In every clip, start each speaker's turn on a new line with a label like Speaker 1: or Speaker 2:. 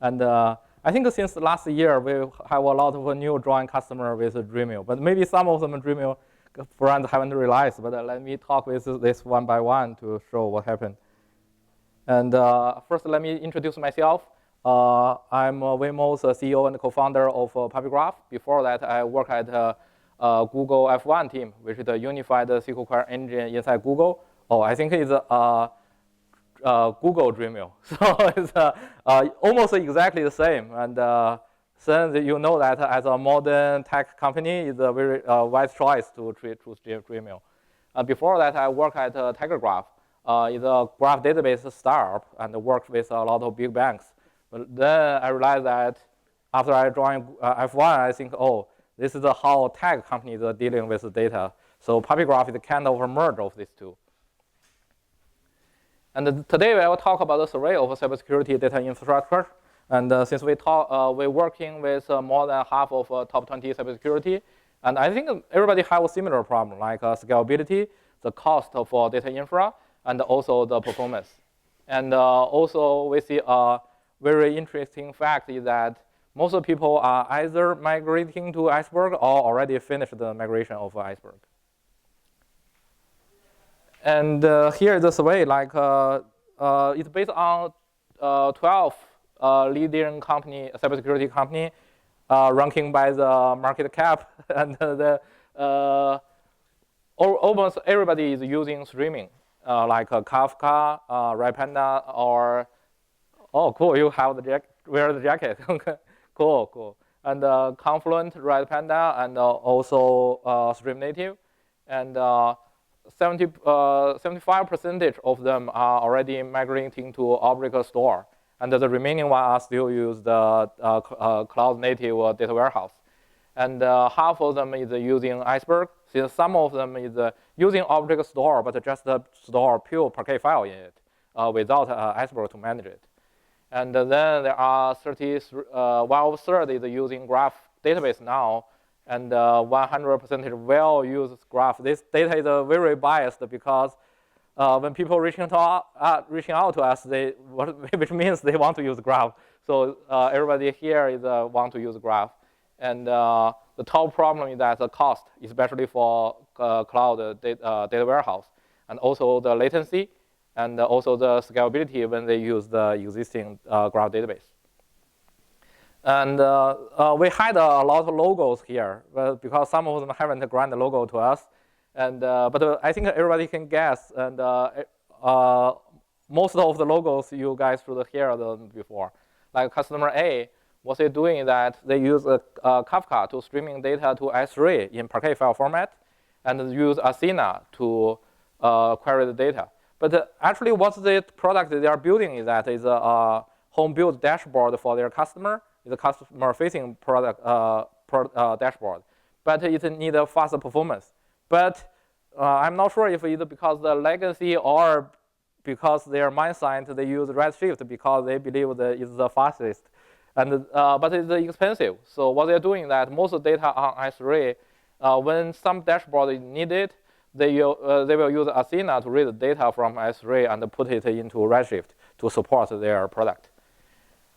Speaker 1: And I think since last year, we have a lot of new join customers with Dremio. But maybe some of them Dremio friends haven't realized. But let me talk with this one by one to show what happened. And first, let me introduce myself. I'm Waymo's CEO and co-founder of PuppyGraph. Before that, I worked at Google F1 team, which is the unified SQL query engine inside Google. Oh, I think it's Google Dremio. So it's almost exactly the same. And since you know that as a modern tech company, it's a very wise choice to choose Dremio. Before that, I worked at TigerGraph. It's a graph database startup and worked with a lot of big banks. But then I realized that after I joined F1, I think, oh, this is how tech companies are dealing with data. So PuppyGraph is kind of a merge of these two. And today I will talk about the survey of cybersecurity data infrastructure. And since we're working with more than half of top 20 cybersecurity, and I think everybody have a similar problem, like scalability, the cost for data infra, and also the performance. And also we see a very interesting fact is that most people are either migrating to Iceberg or already finished the migration of Iceberg. And here is the survey. Like it's based on 12 leading company, cybersecurity company, ranking by the market cap, and almost everybody is using streaming, like Kafka, Redpanda, or oh, cool, you have the wear the jacket. Cool. And Confluent, Redpanda, and also Stream Native, and 75% of them are already migrating to Object Store, and the remaining one are still use the cloud native data warehouse. And half of them is using Iceberg, since some of them is using Object Store, but just store pure Parquet file in it without Iceberg to manage it. And then there are 1/3 is using Graph database now, and 100% will use Graph. This data is very biased because when people reaching out to us, which means they want to use Graph. So everybody here is want to use Graph. And the top problem is that the cost, especially for cloud data warehouse, and also the latency, and also the scalability when they use the existing Graph database. And we had a lot of logos here, because some of them haven't granted logo to us. And but I think everybody can guess. And most of the logos you guys should hear them before. Like customer A, what they're doing is that they use Kafka to streaming data to S3 in Parquet file format, and use Athena to query the data. But actually, what the product they are building is that is a home-built dashboard for their customer. It's a customer-facing product dashboard, but it needs a faster performance. But I'm not sure if it's because the legacy or because their mindset they use Redshift because they believe that it's the fastest. And but it's expensive. So what they're doing is that most data on S3, when some dashboard is needed, they will use Athena to read the data from S3 and put it into Redshift to support their product.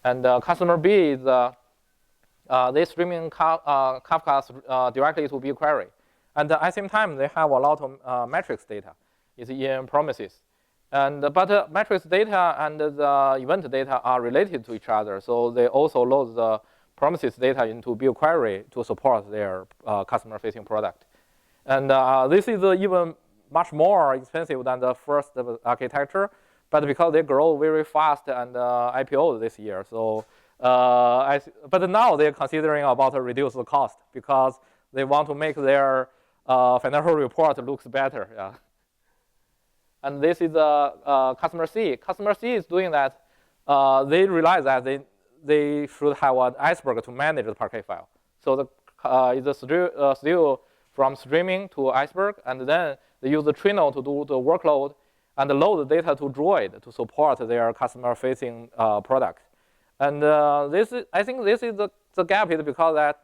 Speaker 1: And customer B is they streaming Kafka directly to BigQuery. And at the same time, they have a lot of metrics data. It's in promises. But metrics data and the event data are related to each other. So they also load the promises data into BigQuery to support their customer-facing product. And this is even much more expensive than the first architecture, but because they grow very fast and IPO this year. So, but now they're considering about to reduce the cost because they want to make their financial report looks better. Yeah. And this is customer C. Customer C is doing that. They realize that they should have an Iceberg to manage the Parquet file. So it's still from streaming to Iceberg, and then they use the Trino to do the workload and load the data to Droid to support their customer-facing product. And I think this is the gap is because that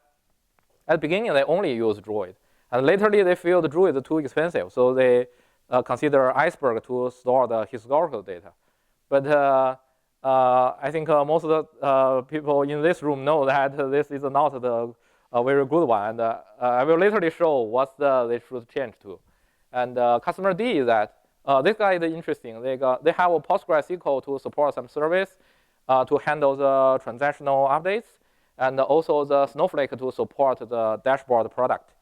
Speaker 1: at the beginning they only use Droid, and laterly they feel the Droid is too expensive, so they consider Iceberg to store the historical data. But I think most of the people in this room know that this is not a very good one. And I will literally show what they should change to. And customer D is that this guy is interesting. They have a PostgreSQL to support some service to handle the transactional updates, and also the Snowflake to support the dashboard product.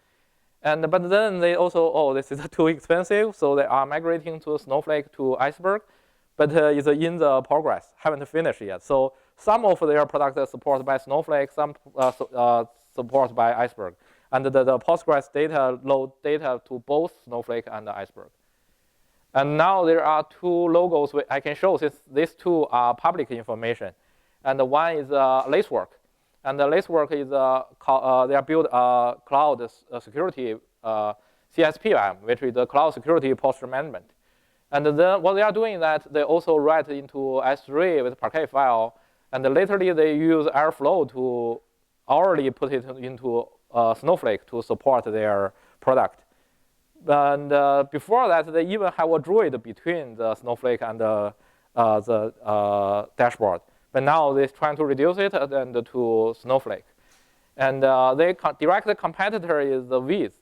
Speaker 1: But then they also, oh, this is too expensive, so they are migrating to Snowflake to Iceberg, but it's in the progress, haven't finished yet. So some of their products are supported by Snowflake, some supported by Iceberg. And the Postgres data load data to both Snowflake and Iceberg. And now there are two logos I can show, since these two are public information. And one is Lacework. And the Lacework is they are built cloud security CSPM, which is the cloud security posture management. And then what they are doing is that they also write into S3 with Parquet file, and laterally they use Airflow to already put it into Snowflake to support their product. And before that, they even have a Druid between the Snowflake and the dashboard. But now they're trying to reduce it and to Snowflake. And direct competitor is the Wiz.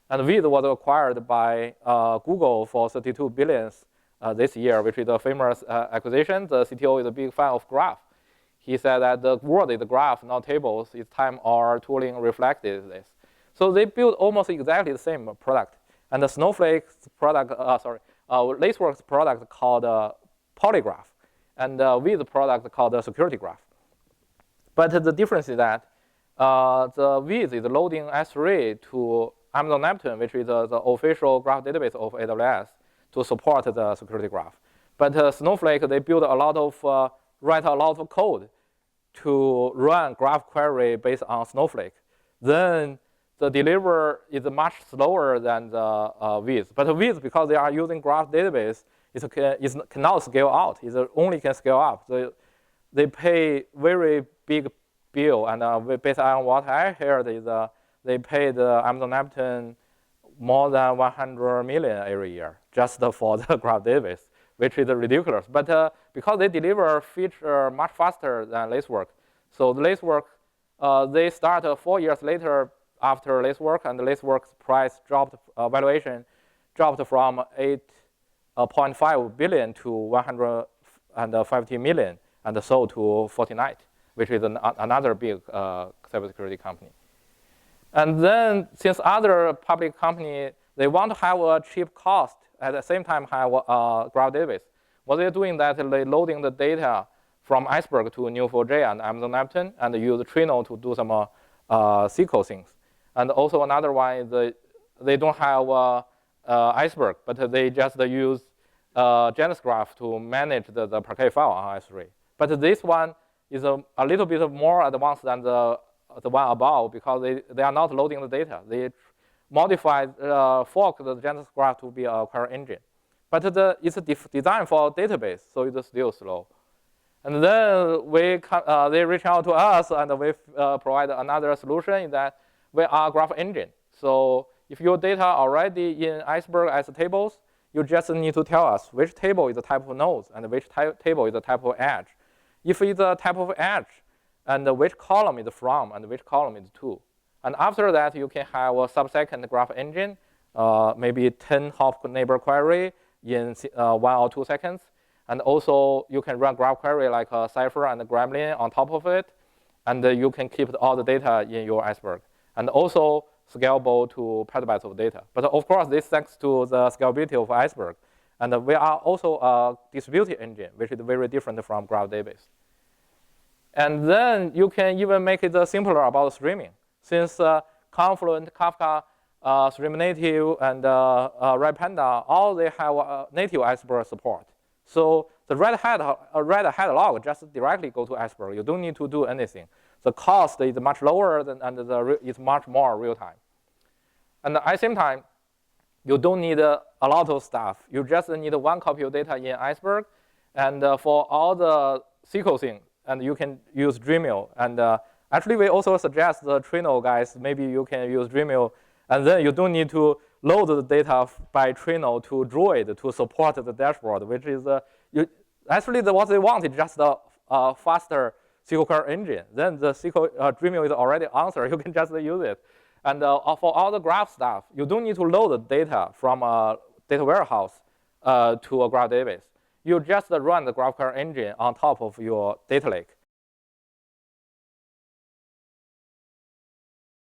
Speaker 1: And Wiz was acquired by Google for $32 billion this year, which is a famous acquisition. The CTO is a big fan of graph. He said that the world is a graph, not tables. It's time our tooling reflected this. So they built almost exactly the same product. And the Snowflake's product, Lacework's product called PuppyGraph, and Wiz product called the Security Graph. But the difference is that the Wiz is loading S3 to Amazon Neptune, which is the official graph database of AWS, to support the Security Graph. But Snowflake, they build a lot of, write a lot of code to run graph query based on Snowflake. Then the deliver is much slower than the Wiz. But Wiz, because they are using graph database, it cannot scale out. It only can scale up. They pay very big bill. And based on what I heard is they paid Amazon Neptune more than 100 million every year just for the graph database, which is ridiculous. But because they deliver feature much faster than Lacework, so the Lacework, they start 4 years later after Lacework, and the Lacework's price dropped, valuation dropped from 8.5 billion to 150 million, and sold to Fortinet, which is another big cybersecurity company. And then, since other public company, they want to have a cheap cost, at the same time have a graph database. What they're doing that they're loading the data from Iceberg to Neo4j and Amazon Neptune, and use Trino to do some SQL things. And also another one is they don't have Iceberg, but they just use Janus Graph to manage the Parquet file on S3. But this one is a little bit more advanced than the one above, because they are not loading the data. They modified, fork the Janus Graph to be a query engine. But it's designed for a database, so it's still slow. And then they reach out to us, and we provide another solution that we are graph engine. So if your data already in Iceberg as tables, you just need to tell us which table is the type of nodes and which table is the type of edge. If it's a type of edge, and which column is from and which column is to. And after that, you can have a sub-second graph engine, maybe 10 hop neighbor query in 1 or 2 seconds. And also, you can run graph query like Cypher and Gremlin on top of it. And you can keep all the data in your Iceberg. And also scalable to petabytes of data. But of course, this thanks to the scalability of Iceberg. And we are also a distributed engine, which is very different from graph database. And then you can even make it simpler about streaming. Since Confluent, Kafka, Stream Native, and Red Panda, all they have native Iceberg support. So the Red Hat log just directly go to Iceberg. You don't need to do anything. The cost is much lower, and it's much more real time. And at the same time, you don't need a lot of stuff. You just need one copy of data in Iceberg. And for all the SQL things, and you can use Dremio. And actually, we also suggest the Trino guys, maybe you can use Dremio. And then you don't need to load the data by Trino to Druid to support the dashboard, which is actually what they want is just a faster SQL query engine, then the SQL Dremio is already answered. You can just use it. And for all the graph stuff, you don't need to load the data from a data warehouse to a graph database. You just run the graph query engine on top of your data lake.